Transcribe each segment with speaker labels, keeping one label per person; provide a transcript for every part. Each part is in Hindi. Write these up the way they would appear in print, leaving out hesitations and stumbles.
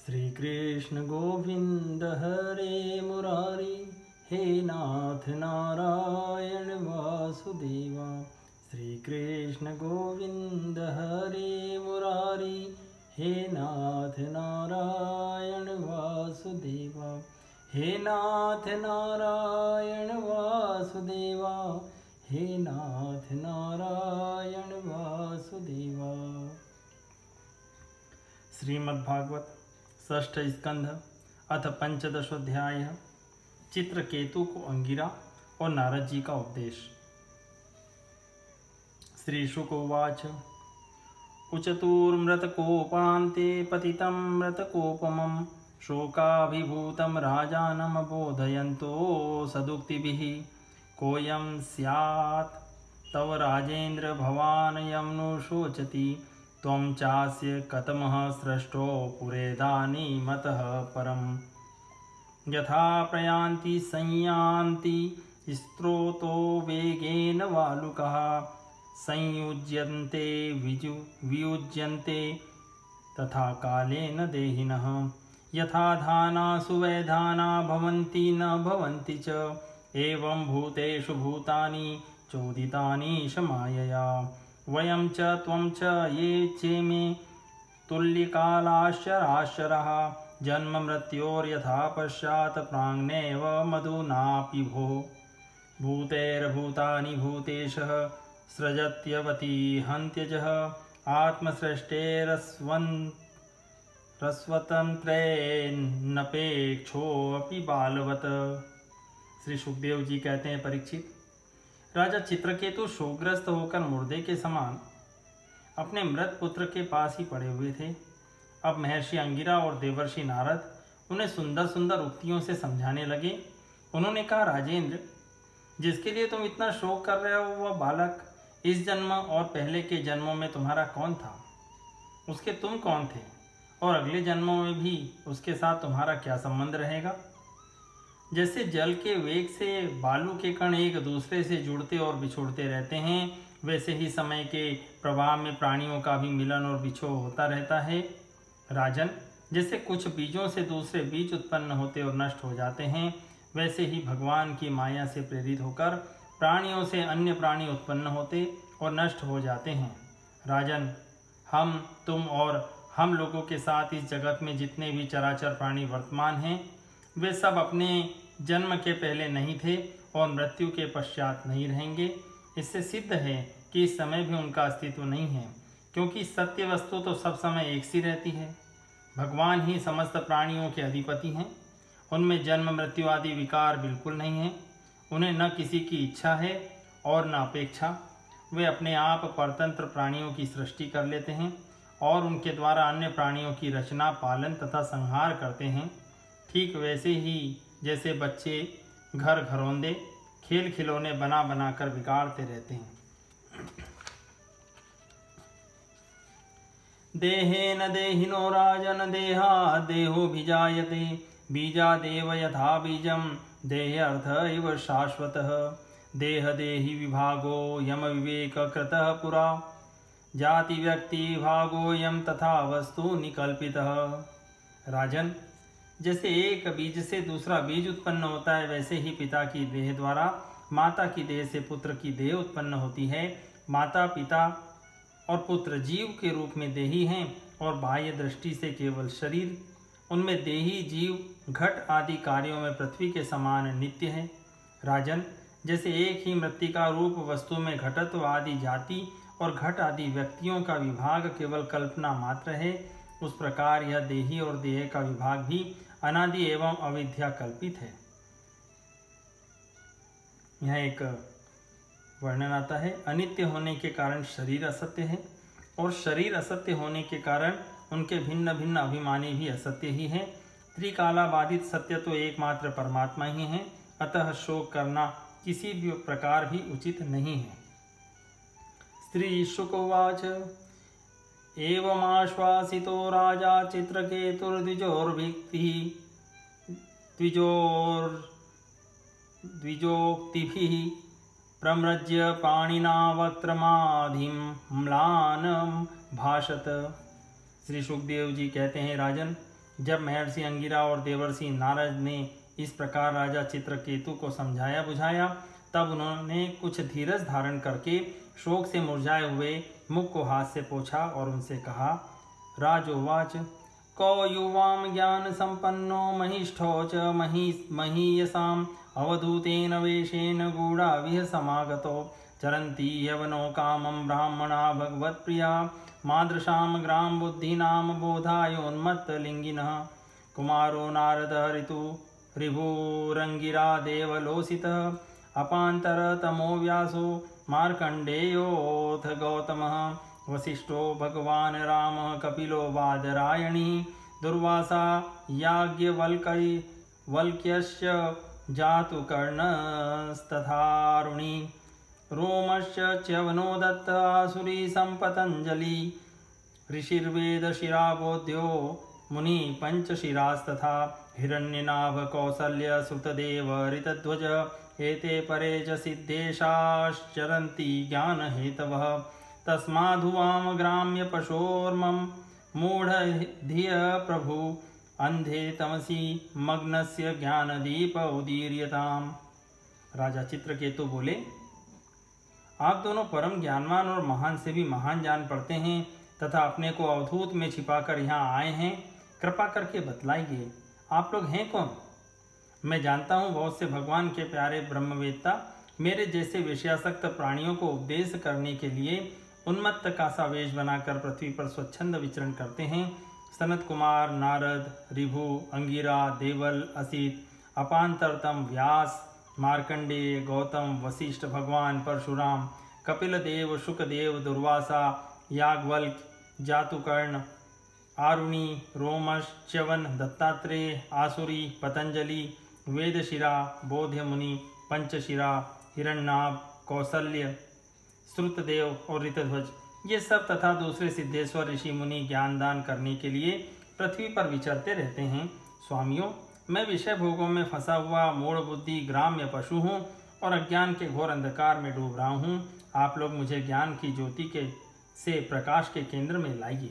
Speaker 1: श्री कृष्ण गोविंद हरे मुरारी, हे नाथ नारायण वासुदेवा। श्री कृष्ण गोविंद हरे मुरारी, हे नाथ नारायण वासुदेवा। हे नाथ नारायण वासुदेवा, हे नाथ नारायण वासुदेवा। श्रीमद्भागवत षष्ठ स्कंध अथ पंचदशोध्याय। चित्रकेतु को अंगिरा और नारद जी का उपदेश। श्री शुक उवाच। उचतुर्मृतकोपान्ते पतितं मृतकोपमं, शोकाभिभूतं राजानं बोधयन्तो सदुक्तिभिः। कोऽयं स्यात् तव राजेन्द्र भवान् यं नु शोचति, त्वं चास्य कतमः सृष्टो पुरेदानीमतः परम्। यथा प्रयान्ति संयान्ति स्रोतो वेगेन वालुकः, संयुज्यन्ते वियुज्यन्ते तथा कालेन देहिनः। यथा धाना सुवैधाना भवन्ति न भवन्ति च, एवं भूतेषु भूतानि चोदितानि शमायया। वयं च त्वं च ये चेमे तुल्यकालाश्चराश्चरः, जन्म मृत्योर्यथा पश्चात् प्राङ्नेव मधुनापि भो। भूतेर्भूतानि भूतेशः सृजत्यवती हन्त्यजः, आत्मसृष्टेरस्वतन्त्रेणपेक्षोऽपि बालवत्। श्री सुखदेव जी कहते हैं, परीक्षित, राजा चित्रकेतु शोकग्रस्त होकर मुर्दे के समान अपने मृत पुत्र के पास ही पड़े हुए थे। अब महर्षि अंगिरा और देवर्षि नारद उन्हें सुंदर सुंदर उक्तियों से समझाने लगे। उन्होंने कहा, राजेंद्र, जिसके लिए तुम इतना शोक कर रहे हो वह बालक इस जन्म और पहले के जन्मों में तुम्हारा कौन था? उसके तुम कौन थे? और अगले जन्मों में भी उसके साथ तुम्हारा क्या संबंध रहेगा? जैसे जल के वेग से बालू के कण एक दूसरे से जुड़ते और बिछुड़ते रहते हैं, वैसे ही समय के प्रवाह में प्राणियों का भी मिलन और बिछोह होता रहता है। राजन, जैसे कुछ बीजों से दूसरे बीज उत्पन्न होते और नष्ट हो जाते हैं, वैसे ही भगवान की माया से प्रेरित होकर प्राणियों से अन्य प्राणी उत्पन्न होते और नष्ट हो जाते हैं। राजन, हम, तुम और हम लोगों के साथ इस जगत में जितने भी चराचर प्राणी वर्तमान हैं, वे सब अपने जन्म के पहले नहीं थे और मृत्यु के पश्चात नहीं रहेंगे। इससे सिद्ध है कि इस समय भी उनका अस्तित्व नहीं है, क्योंकि सत्य वस्तु तो सब समय एक सी रहती है। भगवान ही समस्त प्राणियों के अधिपति हैं। उनमें जन्म मृत्यु आदि विकार बिल्कुल नहीं है। उन्हें न किसी की इच्छा है और न अपेक्षा। वे अपने आप परतंत्र प्राणियों की सृष्टि कर लेते हैं और उनके द्वारा अन्य प्राणियों की रचना, पालन तथा संहार करते हैं। ठीक वैसे ही जैसे बच्चे घर घरौंदे खेल खिलौने बना बना कर बिगाड़ते रहते हैं। देहेन देहिनो राजन देहा देहो भिजायते, बीजादेव यथा बीजम देह अर्थ इव शाश्वतः। देह देहि विभागो यम विवेक कृतः पुरा, जाति व्यक्ति भागो यम तथा वस्तु निकल्पितः। राजन, जैसे एक बीज से दूसरा बीज उत्पन्न होता है, वैसे ही पिता की देह द्वारा माता की देह से पुत्र की देह उत्पन्न होती है। माता, पिता और पुत्र जीव के रूप में देही हैं और बाह्य दृष्टि से केवल शरीर। उनमें देही जीव घट आदि कार्यों में पृथ्वी के समान नित्य है। राजन, जैसे एक ही मृत्तिका रूप वस्तु में घटत्व आदि जाति और घट आदि व्यक्तियों का विभाग केवल कल्पना मात्र है, उस प्रकार यह देही और देह का विभाग भी अनादि एवं अविद्या कल्पित है। यह एक वर्णन आता है, अनित्य होने के कारण शरीर असत्य है और शरीर असत्य होने के कारण उनके भिन्न भिन्न अभिमानी भी असत्य ही है। त्रिकालाबाधित सत्य तो एकमात्र परमात्मा ही है, अतः शोक करना किसी भी प्रकार भी उचित नहीं है। श्री शुक उवाच। एवमाश्वासितो राजा द्विजोक्तिभिः प्रम्रज्य पाणिना वक्त्रमाधिं म्लानं भाषत। श्री सुखदेव जी कहते हैं, राजन, जब महर्षि अंगिरा और देवर्षि नारद ने इस प्रकार राजा चित्रकेतु को समझाया बुझाया, तब उन्होंने कुछ धीरज धारण करके शोक से मुरझाए हुए मुख को हाथ से पोंछा और उनसे कहा। राजोवाच को युवाम ज्ञान संपन्नो महिष्ठो च महीयसाम अवधूतेन वेशेन गूढ़ाविह समागतो चरन्ति यवनो कामं ब्राह्मणा भगवत्प्रिया मादृशां ग्राम बुद्धीनां बोधायोन्मत्तलिङ्गिनः कुमारो नारद ऋभुरङ्गिरा देवलोसितः अपान्तरतमो व्यासो मार्कण्डेयोऽथ गौतमः वसिष्ठो भगवान् रामः कपिलो बादरायणी दुर्वासा याज्ञवल्क्यश्च जातु कर्णस्तथारुणी रोमश्च च्यवनो दत्त आसुरी सम्पतञ्जलि ऋषिर्वेदशिराबोध्यो मुनि पंचशिरास्तथा हिरण्यनाभ कौसल्य श्रुतदेव ऋतध्वज एते परे च सिद्धेशाश्चरन्ति ज्ञानहेतवः तस्माद्धुवां ग्राम्य पशोर्मं मूढधिय प्रभु अंधे तमसी मग्नस्य ज्ञानदीप उदीर्यताम्। राजा चित्रकेतु बोले, आप दोनों परम ज्ञानवान और महान से भी महान जान पड़ते हैं तथा अपने को अवधूत में छिपाकर यहाँ आए हैं। कृपा करके बतलाइए, आप लोग हैं कौन? मैं जानता हूँ बहुत से भगवान के प्यारे ब्रह्मवेत्ता मेरे जैसे विषयासक्त प्राणियों को उपदेश करने के लिए उन्मत्त का सा वेश बनाकर पृथ्वी पर स्वच्छंद विचरण करते हैं। सनत कुमार, नारद, ऋभु, अंगिरा, देवल, असित, अपांतरतम, व्यास, मार्कंडेय, गौतम, वशिष्ठ, भगवान परशुराम, कपिल देव, शुकदेव, दुर्वासा, याज्ञवल्क्य, जातुकर्ण, आरुणि, रोमश, च्यवन, दत्तात्रेय, आसुरी, पतंजलि, वेदशिरा, बोध्य मुनि, पंचशिरा, हिरण्यनाभ, कौसल्य, श्रुतदेव और ऋतध्वज, ये सब तथा दूसरे सिद्धेश्वर ऋषि मुनि ज्ञान दान करने के लिए पृथ्वी पर विचरते रहते हैं। स्वामियों, मैं विषय भोगों में फंसा हुआ मूढ़ बुद्धि ग्राम्य पशु हूँ और अज्ञान के घोर अंधकार में डूब रहा हूँ। आप लोग मुझे ज्ञान की ज्योति के से प्रकाश के केंद्र में लाइए।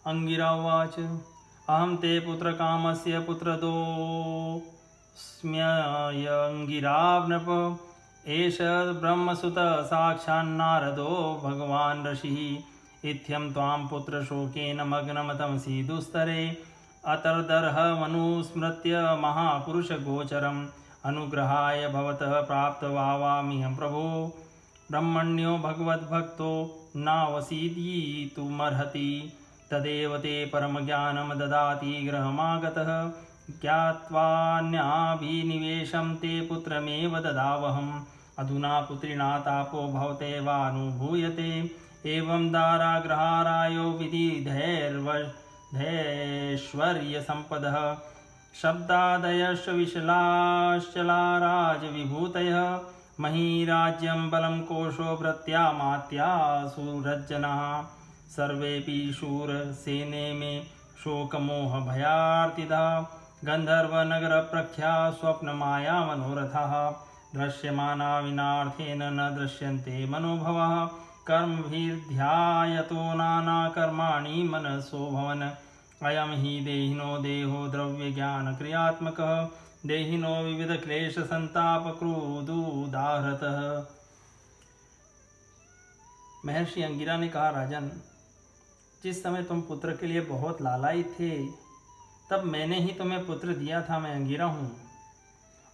Speaker 1: अंगिरावाच अहम ते पुत्र कामस्य पुत्रदोऽस्म्यंगिरावनप एष ब्रह्मसुत साक्षान्नारदो भगवान् ऋषिः इत्थं त्वां पुत्रशोकेन मग्नमतमसि दुस्तरे अतर्दर्ह मनुस्मृत्य महापुरुषगोचरम् अनुग्रहाय भवतः प्राप्तवावामिहं प्रभो ब्रह्मण्यो भगवद्भक्तो नावसीदितुमर्हति तदेव ते परमज्ञानं ददाति गृहमागतः ज्ञात्वान्याभिनिवेशं ते पुत्रमेव ददावहम् अधुना पुत्रिणा तापो भवतेवानुभूयते एवं दाराग्रहारायो विधिधैर्वैश्वर्यसम्पदः शब्दादयश्च विशलाश्चलाराजविभूतयः महीराज्यं बलं कोशो भृत्यामात्यासुरज्जनः सर्वेऽपि शूरसेने मे शोकमोहभयार्तिदा गन्धर्वनगरप्रख्या स्वप्नमायामनोरथः दृश्यमाना विनार्थेन न दृश्यन्ते मनोभवः कर्मभिर्ध्यायतो नानाकर्माणि मनसो भवन अयं हि देहिनो देहो द्रव्यज्ञानक्रियात्मकः देहिनो विविधक्लेशसन्तापक्रोधोदाहृतः। महर्षि अंगिरा ने कहा, राजन, जिस समय तुम पुत्र के लिए बहुत लालायित थे तब मैंने ही तुम्हें पुत्र दिया था। मैं अंगिरा हूँ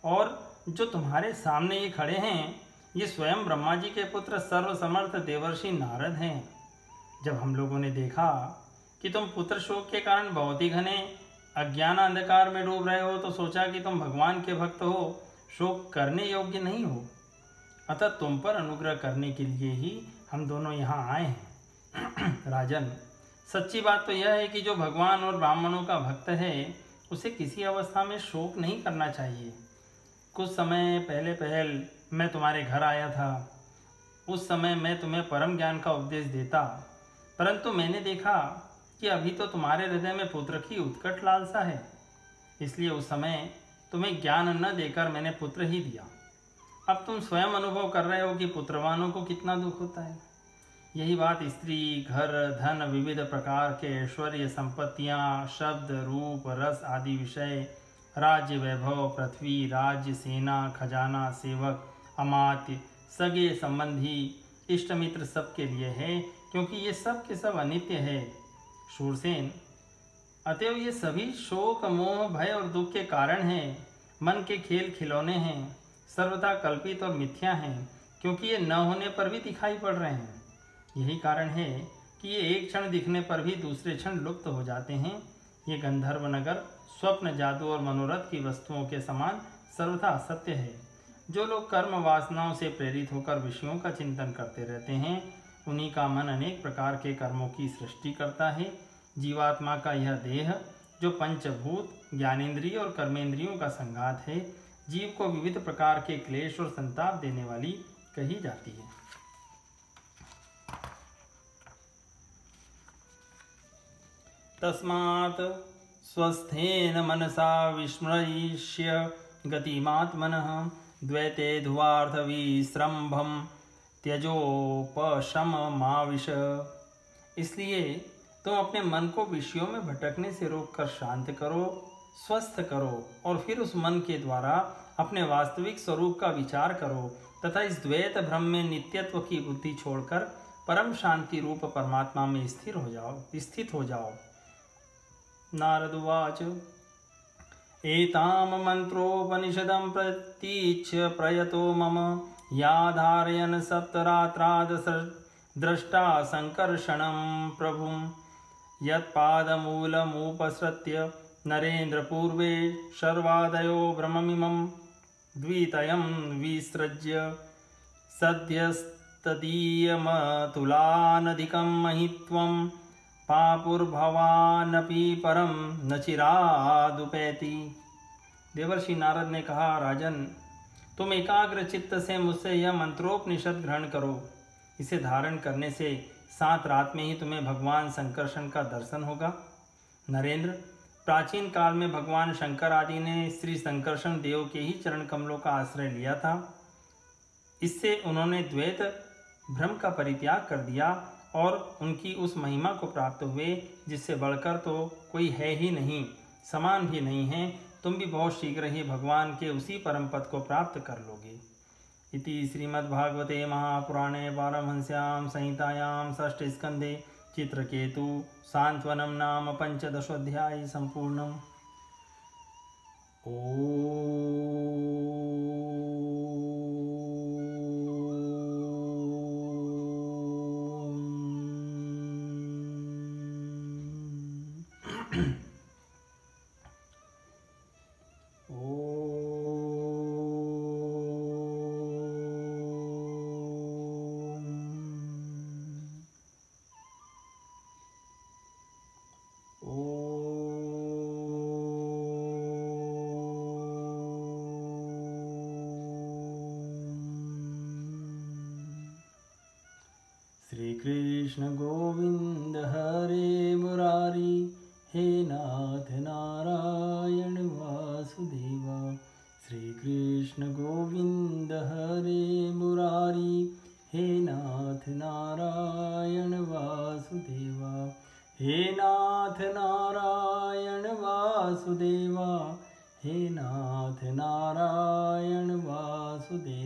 Speaker 1: और जो तुम्हारे सामने ये खड़े हैं ये स्वयं ब्रह्मा जी के पुत्र सर्वसमर्थ देवर्षि नारद हैं। जब हम लोगों ने देखा कि तुम पुत्र शोक के कारण बहुत ही घने अज्ञान अंधकार में डूब रहे हो तो सोचा कि तुम भगवान के भक्त हो, शोक करने योग्य नहीं हो, अतः तुम पर अनुग्रह करने के लिए ही हम दोनों यहाँ आए हैं। राजन, सच्ची बात तो यह है कि जो भगवान और ब्राह्मणों का भक्त है उसे किसी अवस्था में शोक नहीं करना चाहिए। कुछ समय पहले मैं तुम्हारे घर आया था। उस समय मैं तुम्हें परम ज्ञान का उपदेश देता, परंतु मैंने देखा कि अभी तो तुम्हारे हृदय में पुत्र की उत्कट लालसा है, इसलिए उस समय तुम्हें ज्ञान न देकर मैंने पुत्र ही दिया। अब तुम स्वयं अनुभव कर रहे हो कि पुत्रवानों को कितना दुख होता है। यही बात स्त्री, घर, धन, विविध प्रकार के ऐश्वर्य, संपत्तियां, शब्द, रूप, रस आदि विषय, राज्य, वैभव, पृथ्वी, राज्य, सेना, खजाना, सेवक, अमात्य, सगे संबंधी, इष्ट मित्र सबके लिए है, क्योंकि ये सब के सब अनित्य है। शूरसेन, अतएव ये सभी शोक, मोह, भय और दुख के कारण हैं, मन के खेल खिलौने हैं, सर्वथा कल्पित और मिथ्या हैं, क्योंकि ये न होने पर भी दिखाई पड़ रहे हैं। यही कारण है कि ये एक क्षण दिखने पर भी दूसरे क्षण लुप्त हो जाते हैं। ये गंधर्व नगर स्वप्न, जादू और मनोरथ की वस्तुओं के समान सर्वथा असत्य है। जो लोग कर्म वासनाओं से प्रेरित होकर विषयों का चिंतन करते रहते हैं, उन्हीं का मन अनेक प्रकार के कर्मों की सृष्टि करता है। जीवात्मा का यह देह, जो पंचभूत, ज्ञानेंद्रिय और कर्मेंद्रियों का संघात है, जीव को विविध प्रकार के क्लेश और संताप देने वाली कही जाती है। तस्मात् स्वस्थेन मनसा विस्मृष्य गतिमात्मनः द्वैते ध्रुवार्थ विस्रंभम त्यजोपशममाविश। इसलिए तुम अपने मन को विषयों में भटकने से रोककर शांत करो, स्वस्थ करो, और फिर उस मन के द्वारा अपने वास्तविक स्वरूप का विचार करो तथा इस द्वैत भ्रम में नित्यत्व की बुद्धि छोड़कर परम शांति रूप परमात्मा में स्थित हो जाओ। नारद उवाच एताम मंत्रोपनिषदं प्रतीच्य प्रयतो मम याधारयन् सप्तरात्राद् द्रष्टा संकर्षणं प्रभुं यत्पादमूलमुपसृत्य नरेन्द्र पूर्वे शर्वादयो भ्रममिमं द्वितयं विसृज्य सद्यस्तदीयमतुलानधिकं महित्वं पापुर्भवानपि परम न चिरादुपैति। देवर्षि नारद ने कहा, राजन, तुम एकाग्र चित्त से मुझसे यह मंत्रोपनिषद ग्रहण करो। इसे धारण करने से 7 रात में ही तुम्हें भगवान संकर्षण का दर्शन होगा। नरेंद्र, प्राचीन काल में भगवान शंकर आदि ने श्री संकर्षण देव के ही चरण कमलों का आश्रय लिया था। इससे उन्होंने द्वैत भ्रम का परित्याग कर दिया और उनकी उस महिमा को प्राप्त हुए जिससे बढ़कर तो कोई है ही नहीं, समान भी नहीं है। तुम भी बहुत शीघ्र ही भगवान के उसी परम पद को प्राप्त कर लोगे। इति श्रीमद्भागवते महापुराणे पारमहंस्यां संहितायां षष्ठे स्कन्धे चित्रकेतु सांत्वनं नाम 15ोऽध्यायः सम्पूर्णम्। श्री कृष्ण गोविंद हरे मुरारी, हे नाथ नारायण वासुदेवा। श्री कृष्ण गोविंद हरे मुरारी, हे नाथ नारायण वासुदेवा। हे नाथ नारायण वासुदेवा, हे नाथ नारायण वासुदेवा।